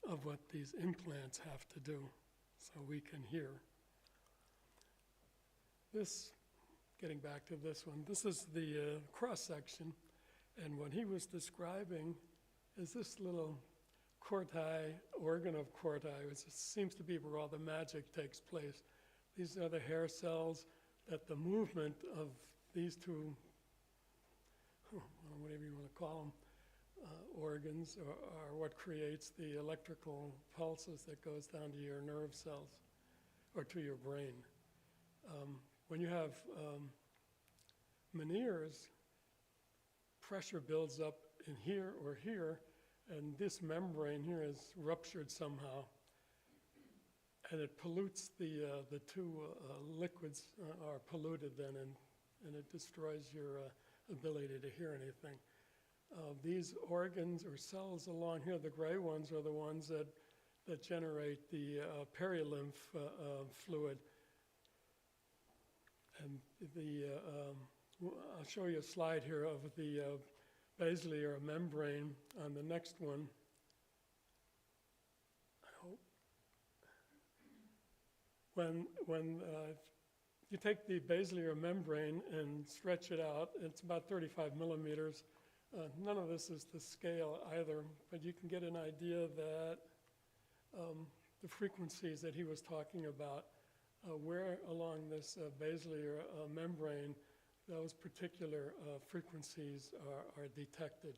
of what these implants have to do so we can hear. This, getting back to this one, this is the cross-section, and what he was describing is this little corti, organ of corti, which seems to be where all the magic takes place. These are the hair cells that the movement of these two, whatever you want to call them, organs are what creates the electrical pulses that goes down to your nerve cells or to your brain. When you have Meniere's, pressure builds up in here or here, and this membrane here is ruptured somehow, and it pollutes the two liquids are polluted then, and it destroys your ability to hear anything. These organs or cells along here, the gray ones, are the ones that generate the perilymph fluid. And I'll show you a slide here of the basilar membrane on the next one. I hope. When you take the basilar membrane and stretch it out, it's about 35 millimeters. None of this is to scale either, but you can get an idea that the frequencies that he was talking about, where along this basilar membrane those particular frequencies are detected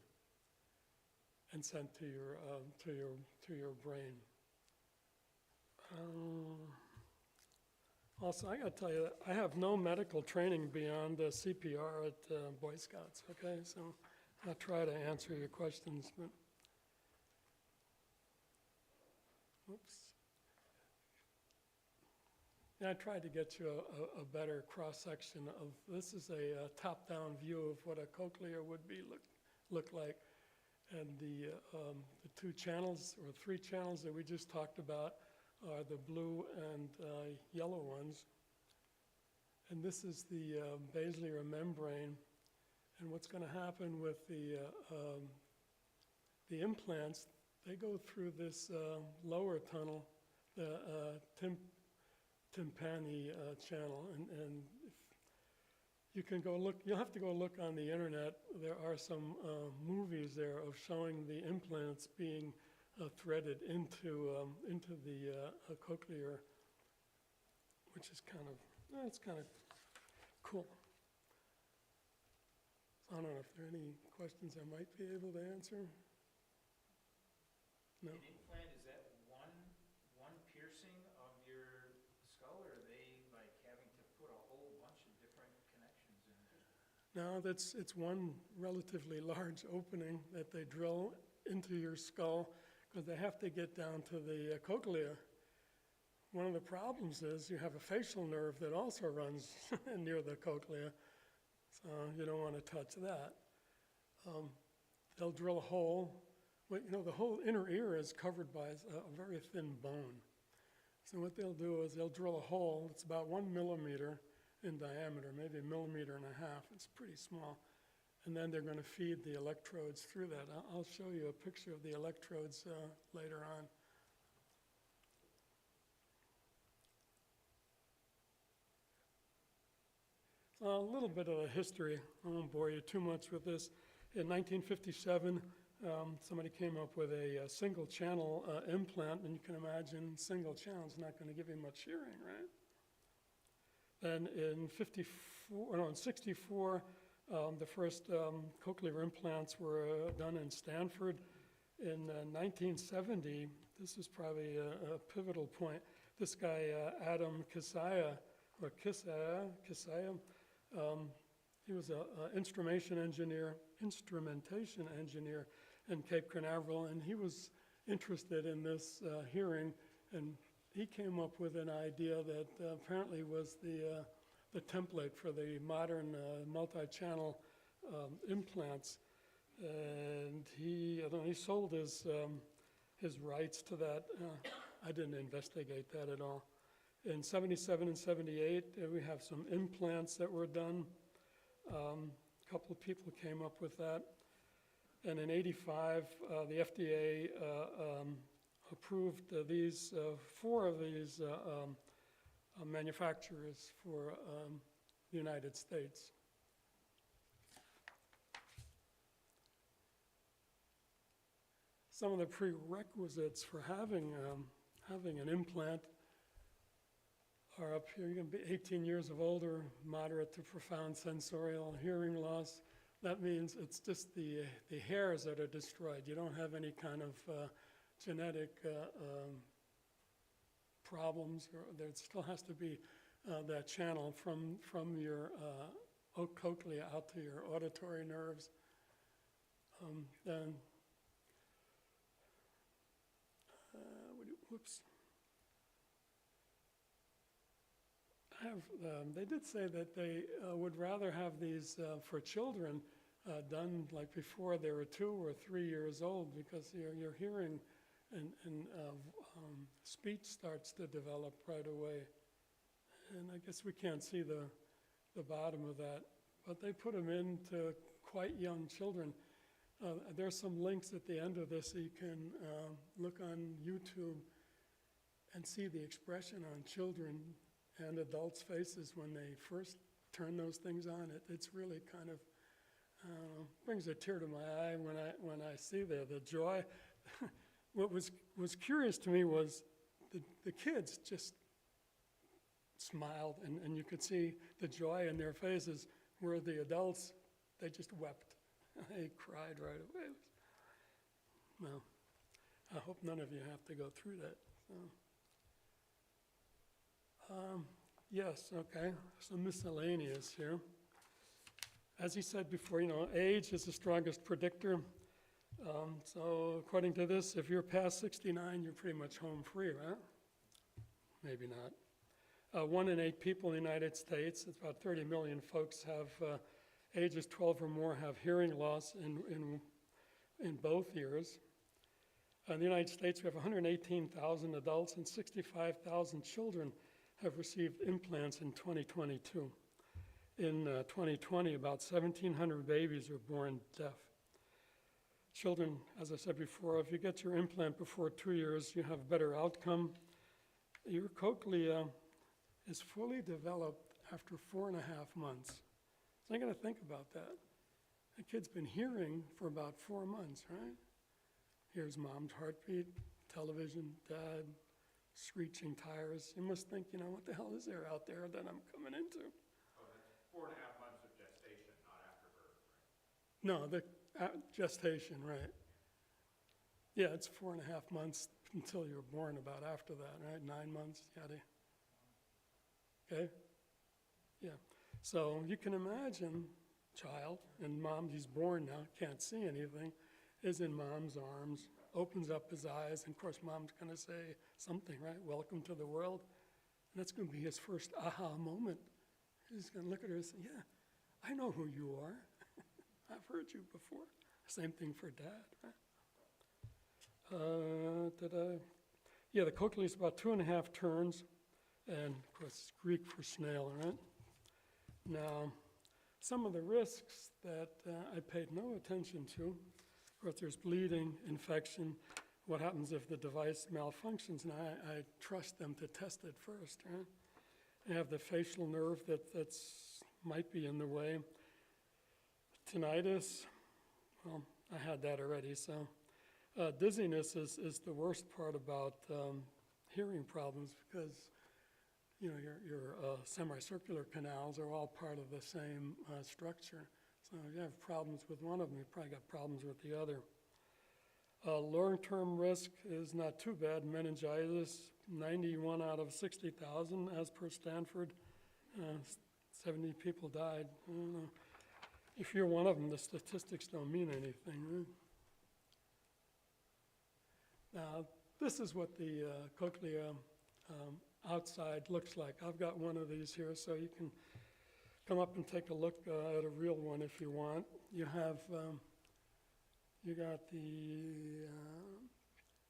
and sent to your brain. Also, I got to tell you that I have no medical training beyond CPR at Boy Scouts. Okay, so I'll try to answer your questions, but whoops. Yeah, I tried to get you a better cross-section of, this is a top-down view of what a cochlea would look like. And the two channels, or three channels that we just talked about, are the blue and yellow ones. And this is the basilar membrane. And what's going to happen with the implants, they go through this lower tunnel, the tympani channel, and if you can go look, you'll have to go look on the internet. There are some movies there of showing the implants being threaded into the cochlear, which is kind of, it's kind of cool. So I don't know if there are any questions I might be able to answer. No. An implant, is that one piercing of your skull, or are they like having to put a whole bunch of different connections in? No, it's one relatively large opening that they drill into your skull because they have to get down to the cochlea. One of the problems is you have a facial nerve that also runs near the cochlea, so you don't want to touch that. They'll drill a hole. Well, you know, the whole inner ear is covered by a very thin bone. So what they'll do is they'll drill a hole. It's about 1 millimeter in diameter, maybe 1.5 millimeters. It's pretty small. And then they're going to feed the electrodes through that. I'll show you a picture of the electrodes later on. A little bit of a history. I won't bore you too much with this. In 1957, somebody came up with a single channel implant, and you can imagine single channel is not going to give you much hearing, right? Then in 64, the first cochlear implants were done in Stanford. In 1970, this is probably a pivotal point. This guy, Adam Kisaya, he was an instrumentation engineer in Cape Canaveral, and he was interested in this hearing, and he came up with an idea that apparently was the template for the modern multi-channel implants. And he sold his rights to that. I didn't investigate that at all. In 77 and 78, we have some implants that were done. A couple of people came up with that. And in 85, the FDA approved these, 4 of these manufacturers for the United States. Some of the prerequisites for having an implant are up here. You can be 18 years of older, moderate to profound sensorial hearing loss. That means it's just the hairs that are destroyed. You don't have any kind of genetic problems. There still has to be that channel from your cochlea out to your auditory nerves. Then, whoops. They did say that they would rather have these for children done like before they were 2 or 3 years old, because your hearing and speech starts to develop right away. And I guess we can't see the bottom of that, but they put them into quite young children. There's some links at the end of this, so you can look on YouTube and see the expression on children and adults' faces when they first turn those things on. It's really kind of brings a tear to my eye when I see the joy. What was curious to me was the kids just smiled, and you could see the joy in their faces, where the adults, they just wept. They cried right away. Well, I hope none of you have to go through that. So. Yes, okay, some miscellaneous here. As he said before, age is the strongest predictor. So according to this, if you're past 69, you're pretty much home free, right? Maybe not. 1 in 8 people in the United States, it's about 30 million folks, have ages 12 or more have hearing loss in both ears. In the United States, we have 118,000 adults and 65,000 children have received implants in 2022. In 2020, about 1,700 babies were born deaf. Children, as I said before, if you get your implant before 2 years, you have a better outcome. Your cochlea is fully developed after 4.5 months. So I got to think about that. The kid's been hearing for about 4 months, right? Here's mom's heartbeat, television, dad, screeching tires. You must think, what the hell is there out there that I'm coming into? Oh, that's 4.5 months of gestation, not after birth, right? No, the gestation, right. Yeah, it's 4.5 months until you're born, about after that, right? 9 months, yada. Okay? Yeah. So you can imagine child, and mom, he's born now, can't see anything, is in mom's arms, opens up his eyes, and of course mom's going to say something, right? Welcome to the world. And that's going to be his first aha moment. He's going to look at her and say, yeah, I know who you are. I've heard you before. Same thing for dad, right? Yeah, the cochlea is about 2.5 turns, and of course it's Greek for snail, right? Now, some of the risks that I paid no attention to, of course there's bleeding, infection, what happens if the device malfunctions, and I trust them to test it first, right? You have the facial nerve that's might be in the way. Tinnitus, well, I had that already, so. Dizziness is the worst part about hearing problems, because your semicircular canals are all part of the same structure. So if you have problems with one of them, you probably got problems with the other. Long-term risk is not too bad. Meningitis, 91 out of 60,000, as per Stanford. 70 people died. I don't know. If you're one of them, the statistics don't mean anything, right? Now, this is what the cochlea outside looks like. I've got one of these here, so you can come up and take a look at a real one if you want. You have, you got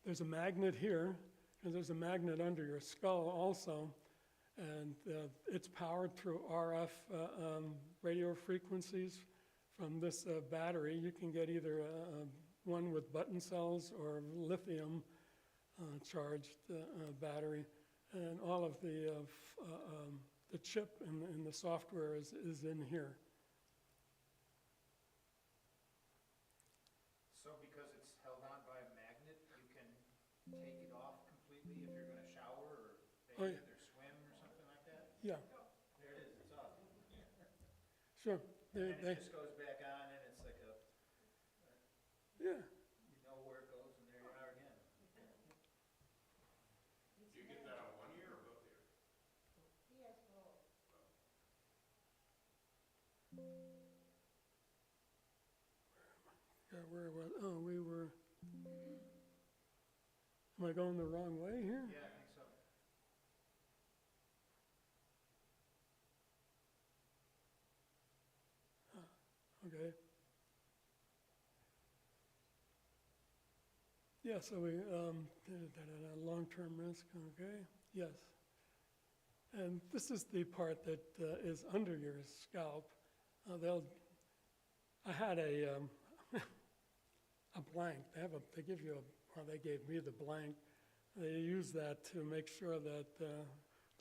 there's a magnet here, and there's a magnet under your skull also, and it's powered through RF radio frequencies from this battery. You can get either one with button cells or lithium charged battery, and all of the chip and the software is in here. So because it's held on by a magnet, you can take it off completely if you're gonna shower or Oh, bathe yeah. or swim or something like that? Yeah, There it is, it's off. sure. And it just goes back on and it's like Yeah, you know where it goes and there you are again. Do you get that on 1 year or both years? yeah, where was, oh, we were, am I going the wrong way here? Yeah, I think so. Okay. Yeah, so we, long-term risk, okay, yes. And this is the part that is under your scalp. I had a blank, they give you well, they gave me the blank. They use that to make sure that the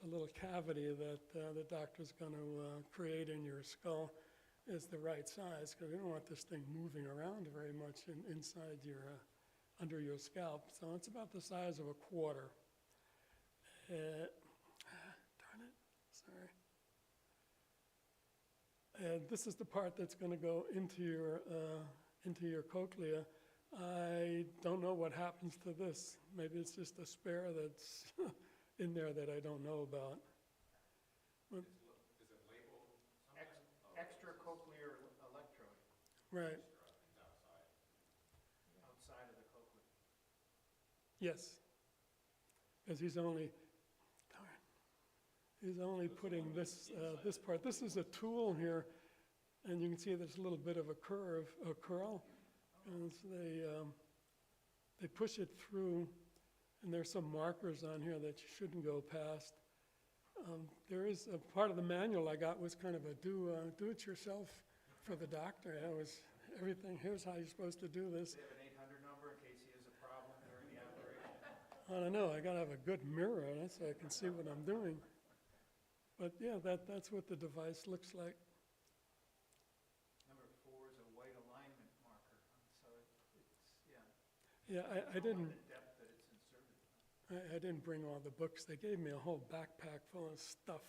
little cavity that the doctor's gonna create in your skull is the right size, because we don't want this thing moving around very much inside your, under your scalp. So it's about the size of a quarter. Darn it, sorry. And this is the part that's going to go into your cochlea. I don't know what happens to this. Maybe it's just a spare that's in there that I don't know about. Is it labeled something? Extracochlear electrode Right, It's outside. outside of the cochlea. yes. Because he's only putting this, this part. This is a tool here, and you can see there's a little bit of a curl. And so they push it through, and there's some markers on here that you shouldn't go past. There is a part of the manual I got was kind of a do-it-yourself for the doctor. It was everything, here's how you're supposed to do this. They have an 800 number in case he has a problem during the operation. I don't know, I gotta have a good mirror on it so I can see what I'm doing. But yeah, that's what the device looks like. Number 4 is a white alignment marker, so it's, yeah. Yeah, I It's didn't, the depth that it's inserted. I didn't bring all the books. They gave me a whole backpack full of stuff.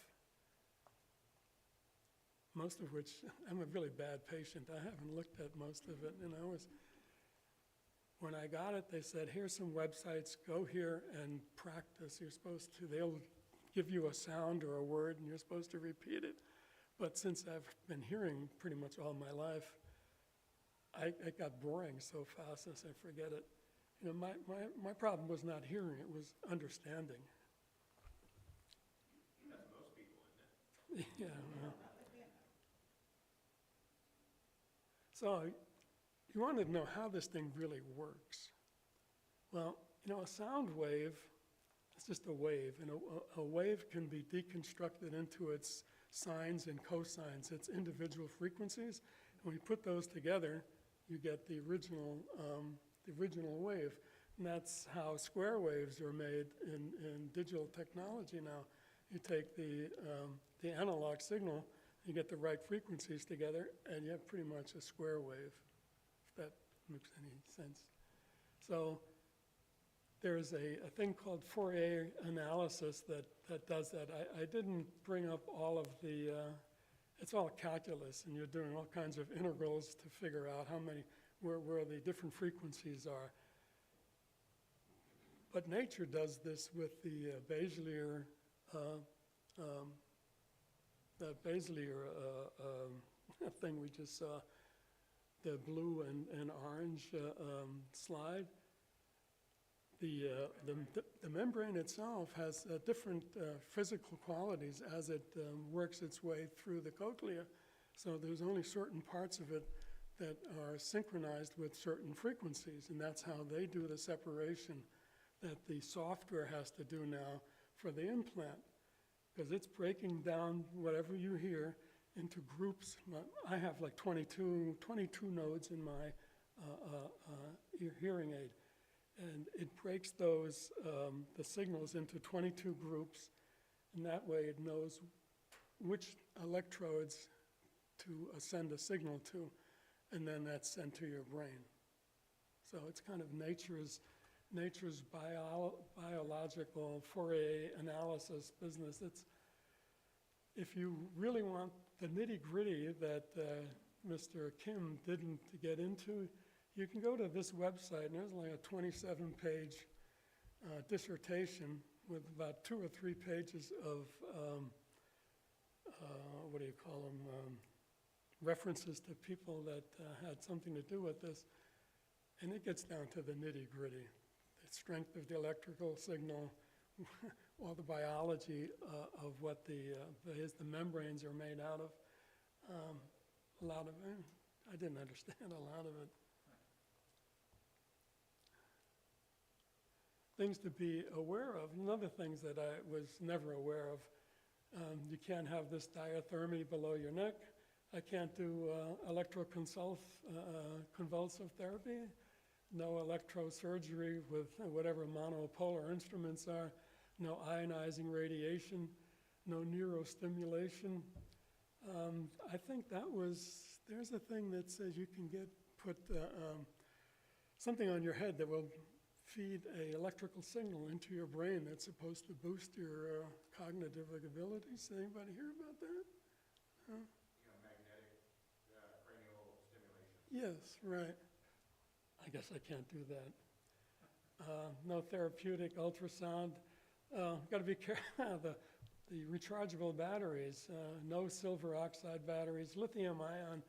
Most of which, I'm a really bad patient. I haven't looked at most of it, and when I got it, they said, here's some websites, go here and practice. You're supposed to, they'll give you a sound or a word, and you're supposed to repeat it. But since I've been hearing pretty much all my life, it got boring so fast as I forget it. You know, my problem was not hearing, it was understanding. That's most people, isn't it? Yeah. Well. So you wanted to know how this thing really works. Well, you know, a sound wave, it's just a wave, and a wave can be deconstructed into its sines and cosines, its individual frequencies. And when you put those together, you get the original wave. And that's how square waves are made in digital technology now. You take the analog signal, you get the right frequencies together, and you have pretty much a square wave, if that makes any sense. So there's a thing called Fourier analysis that does that. I didn't bring up all of the, it's all calculus, and you're doing all kinds of integrals to figure out where the different frequencies are. But nature does this with the Baselier thing we just saw, the blue and orange slide. The membrane itself has different physical qualities as it works its way through the cochlea. So there's only certain parts of it that are synchronized with certain frequencies, and that's how they do the separation that the software has to do now for the implant, because it's breaking down whatever you hear into groups. I have like 22 nodes in my hearing aid, And it breaks those, the signals into 22 groups, and that way it knows which electrodes to send a signal to, and then that's sent to your brain. So it's kind of nature's biological Fourier analysis business. It's, if you really want the nitty-gritty that Mr. Kim didn't get into, you can go to this website, and there's like a 27-page dissertation with about 2 or 3 pages of, what do you call them, references to people that had something to do with this. And it gets down to the nitty-gritty, the strength of the electrical signal, all the biology of what the membranes are made out of. A lot of it, I didn't understand a lot of it. Things to be aware of, and other things that I was never aware of. You can't have this diathermy below your neck. I can't do electroconvulsive therapy. No electrosurgery with whatever monopolar instruments are. No ionizing radiation. No neurostimulation. I think there's a thing that says you can put something on your head that will feed an electrical signal into your brain that's supposed to boost your cognitive abilities. Anybody hear about that? Huh? Magnetic cranial stimulation. Yes, right. I guess I can't do that. No therapeutic ultrasound. Got to be careful. The rechargeable batteries, no silver oxide batteries. Lithium ion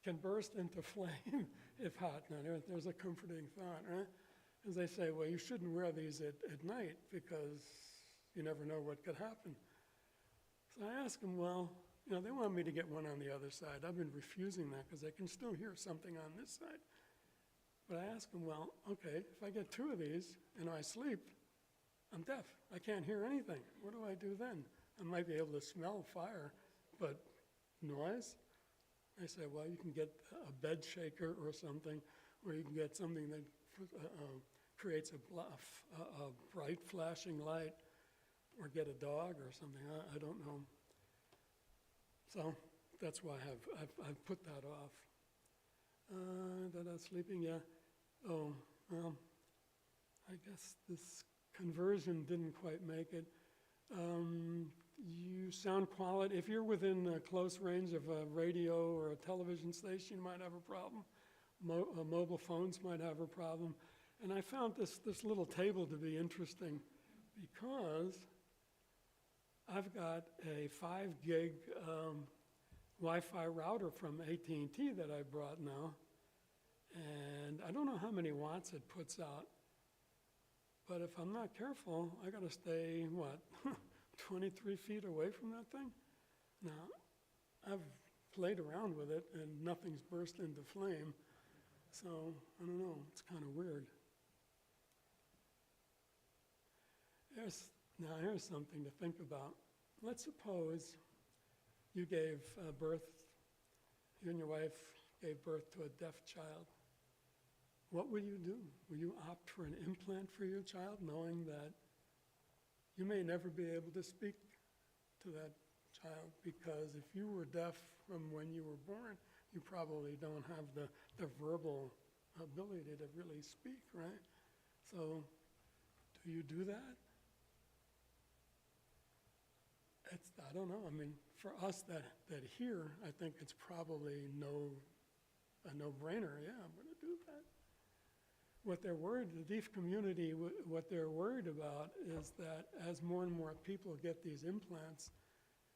can burst into flame if hot. Now, there's a comforting thought, right? As they say, well, you shouldn't wear these at night because you never know what could happen. So I asked them, well, they want me to get one on the other side. I've been refusing that because I can still hear something on this side. But I asked them, well, okay, if I get 2 of these and I sleep, I'm deaf. I can't hear anything. What do I do then? I might be able to smell fire, but noise? I said, well, you can get a bed shaker or something, or you can get something that creates a bright flashing light, or get a dog or something. I don't know. So that's why I've put that off. Sleeping, yeah. Oh, well, I guess this conversion didn't quite make it. Sound quality, if you're within close range of a radio or a television station, you might have a problem. Mobile phones might have a problem. And I found this little table to be interesting because I've got a 5 gig Wi-Fi router from AT&T that I brought now. And I don't know how many watts it puts out. But if I'm not careful, I got to stay, 23 feet away from that thing? Now, I've played around with it and nothing's burst into flame. So, I don't know, it's kind of weird. Here's something to think about. Let's suppose you gave birth, you and your wife gave birth to a deaf child. What will you do? Will you opt for an implant for your child, knowing that you may never be able to speak to that child? Because if you were deaf from when you were born, you probably don't have the verbal ability to really speak, right? So, do you do that? I don't know. I mean, for us that hear, I think it's probably a no-brainer. Yeah, I'm going to do that. What they're worried, the deaf community, what they're worried about is that as more and more people get these implants,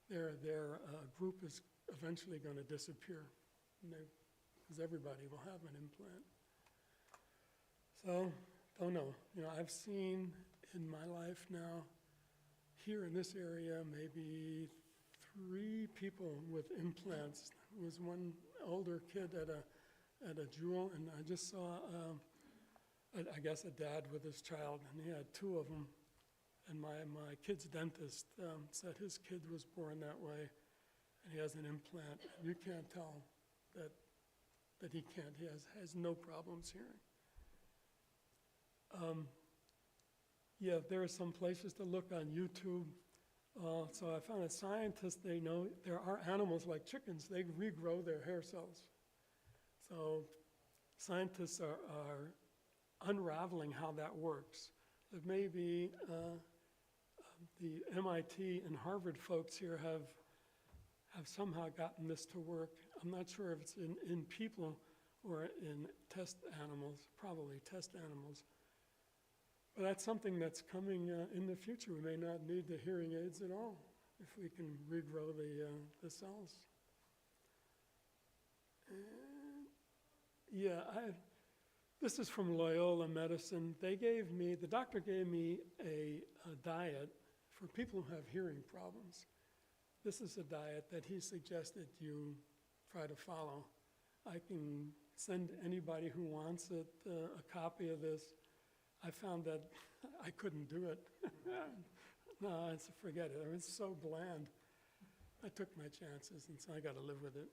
their group is eventually going to disappear, because everybody will have an implant. So, don't know. I've seen in my life now, here in this area, maybe 3 people with implants. There was one older kid at a Jewel, and I just saw, I guess, a dad with his child, and he had 2 of them. And my kid's dentist said his kid was born that way, and he has an implant. You can't tell that he has no problems hearing. Yeah, there are some places to look on YouTube. So I found that scientists, they know there are animals like chickens, they regrow their hair cells. So scientists are unraveling how that works. It may be the MIT and Harvard folks here have somehow gotten this to work. I'm not sure if it's in people or in test animals, probably test animals. But that's something that's coming in the future. We may not need the hearing aids at all if we can regrow the cells. And yeah, this is from Loyola Medicine. The doctor gave me a diet for people who have hearing problems. This is a diet that he suggested you try to follow. I can send anybody who wants it a copy of this. I found that I couldn't do it. No, forget it. It's so bland. I took my chances, and so I got to live with it.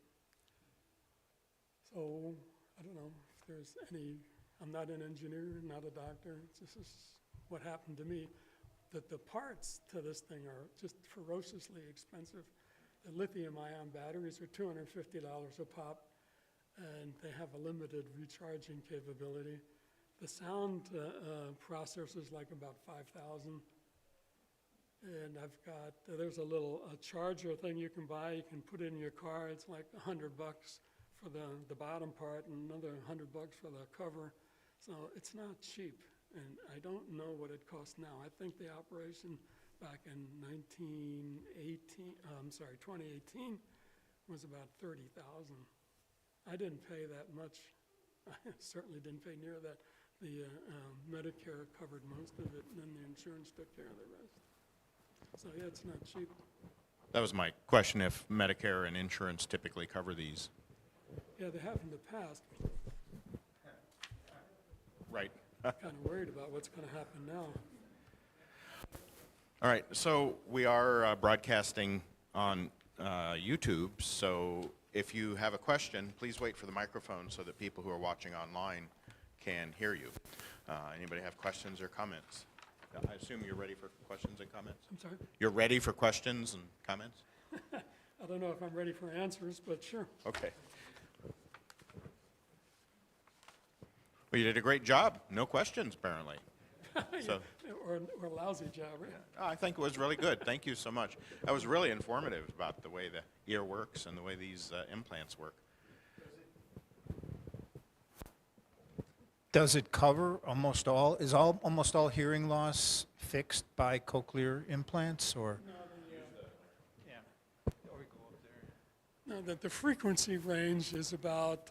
So I don't know if there's I'm not an engineer, not a doctor. This is what happened to me. That the parts to this thing are just ferociously expensive. The lithium-ion batteries are $250 a pop, and they have a limited recharging capability. The sound processor is like about $5,000. And there's a little charger thing you can buy. You can put it in your car. It's like $100 for the bottom part and another $100 for the cover. So it's not cheap. And I don't know what it costs now. I think the operation back in 2018 was about $30,000. I didn't pay that much. I certainly didn't pay near that. The Medicare covered most of it, and then the insurance took care of the rest. So yeah, it's not cheap. That was my question, if Medicare and insurance typically cover these. Yeah, they have in the past. Right. Kind of worried about what's going to happen now. All right, so we are broadcasting on YouTube, so if you have a question, please wait for the microphone so that people who are watching online can hear you. Anybody have questions or comments? I assume you're ready for questions and comments? I'm sorry? You're ready for questions and comments? I don't know if I'm ready for answers, but sure. Okay. Well, you did a great job. No questions, apparently. So, Or a lousy job, right? I think it was really good. Thank you so much. That was really informative about the way the ear works and the way these implants work. Does it cover almost all hearing loss fixed by cochlear implants, or? No, the frequency range is about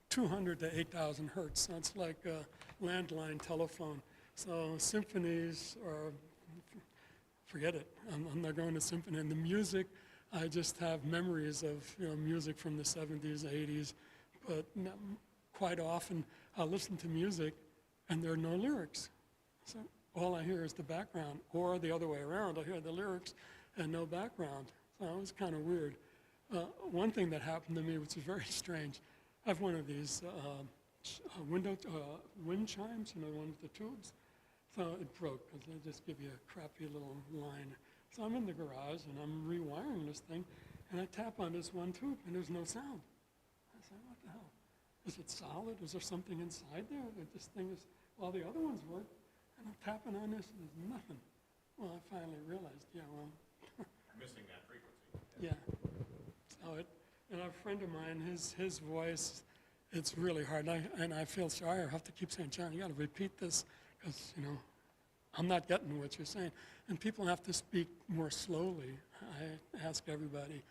200 to 8,000 hertz. That's like a landline telephone. So symphonies are, forget it. I'm not going to symphony. And the music, I just have memories of music from the 70s, 80s, but quite often I'll listen to music and there are no lyrics. So all I hear is the background, or the other way around. I hear the lyrics and no background. So it was kind of weird. One thing that happened to me, which is very strange, I have one of these wind chimes, one with the tubes. So it broke because they just give you a crappy little line. So I'm in the garage and I'm rewiring this thing, and I tap on this one tube and there's no sound. I said, what the hell? Is it solid? Is there something inside there? That this thing is, well, the other ones work, and I'm tapping on this and there's nothing. Well, I finally realized, Missing that frequency. yeah. So and a friend of mine, his voice, it's really hard. And I feel sorry. I have to keep saying, John, you got to repeat this because, I'm not getting what you're saying. And people have to speak more slowly. I ask everybody,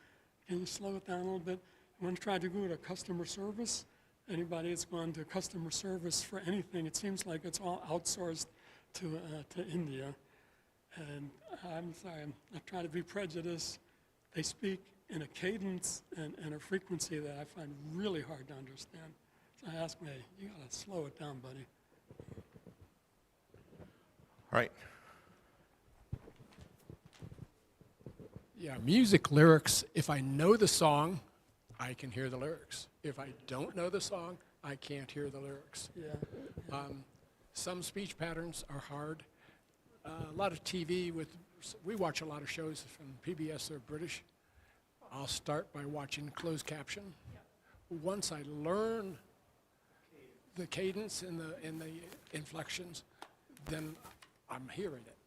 can you slow it down a little bit? When I try to go to customer service, anybody that's gone to customer service for anything, it seems like it's all outsourced to India. And I'm sorry, I try to be prejudiced. They speak in a cadence and a frequency that I find really hard to understand. So I ask me, you gotta slow it down, buddy. All right. Yeah, music lyrics, if I know the song, I can hear the lyrics. If I don't know the song, I can't hear the lyrics. Yeah. Some speech patterns are hard. A lot of TV we watch a lot of shows from PBS, they're British. I'll start by watching closed caption. Once I learn the cadence and the inflections, then I'm hearing it.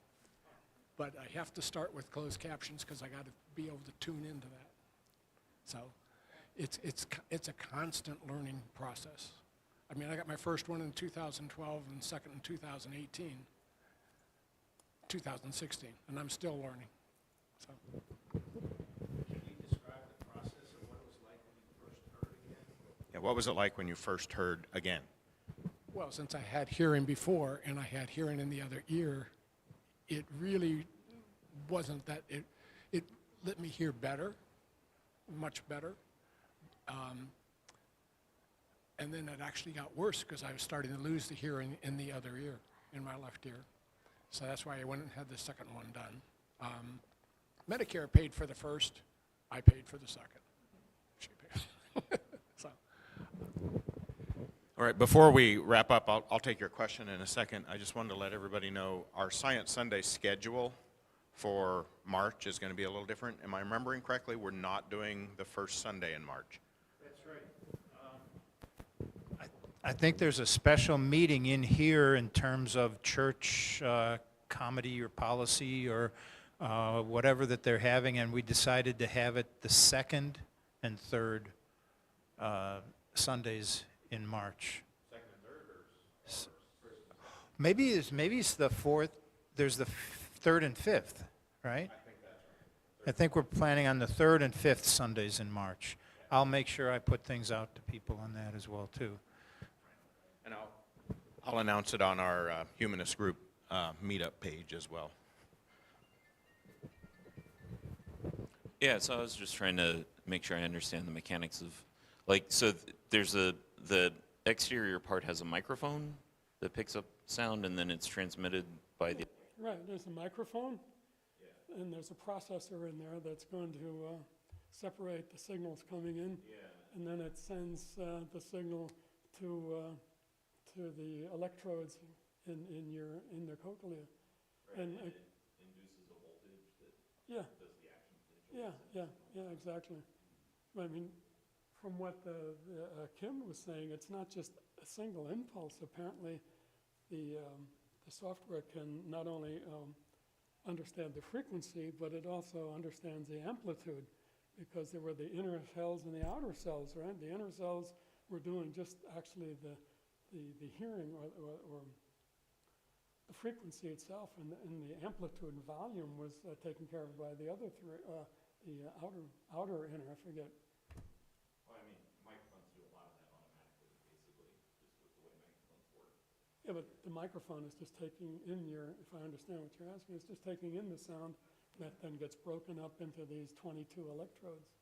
But I have to start with closed captions because I got to be able to tune into that. So it's a constant learning process. I mean, I got my first one in 2012 and second in 2016, and I'm still learning. So. Can you describe the process of what it was like when you first heard again? Yeah, what was it like when you first heard again? Well, since I had hearing before and I had hearing in the other ear, it really wasn't that, it let me hear better, much better. And then it actually got worse because I was starting to lose the hearing in the other ear, in my left ear. So that's why I went and had the second one done. Medicare paid for the first, I paid for the second. She paid. So. All right, before we wrap up, I'll take your question in a second. I just wanted to let everybody know our Science Sunday schedule for March is going to be a little different. Am I remembering correctly? We're not doing the first Sunday in March. That's right. I think there's a special meeting in here in terms of church comedy or policy or whatever that they're having, and we decided to have it the second and third Sundays in March. Second and third, or Maybe it's the fourth, there's the third and fifth, right? I think that's right. I think we're planning on the third and fifth Sundays in March. I'll make sure I put things out to people on that as well, too. And I'll announce it on our Humanist Group meetup page as well. Yeah, so I was just trying to make sure I understand the mechanics of, like, so there's the exterior part has a microphone that picks up sound, and then it's transmitted by the. Right, there's a microphone, and there's a processor in there that's going to separate the signals coming in, and then it sends the signal to the electrodes in the cochlea. And it induces a voltage that yeah, does the action. yeah, exactly. I mean, from what Kim was saying, it's not just a single impulse. Apparently, the software can not only understand the frequency, but it also understands the amplitude, because there were the inner cells and the outer cells, right? The inner cells were doing just actually the hearing or the frequency itself, and the amplitude and volume was taken care of by the other three, the outer inner, I forget. Well, I mean, microphones do a lot of that automatically, basically, just with the way microphones work. Yeah, but the microphone is just taking in if I understand what you're asking, it's just taking in the sound that then gets broken up into these 22 electrodes.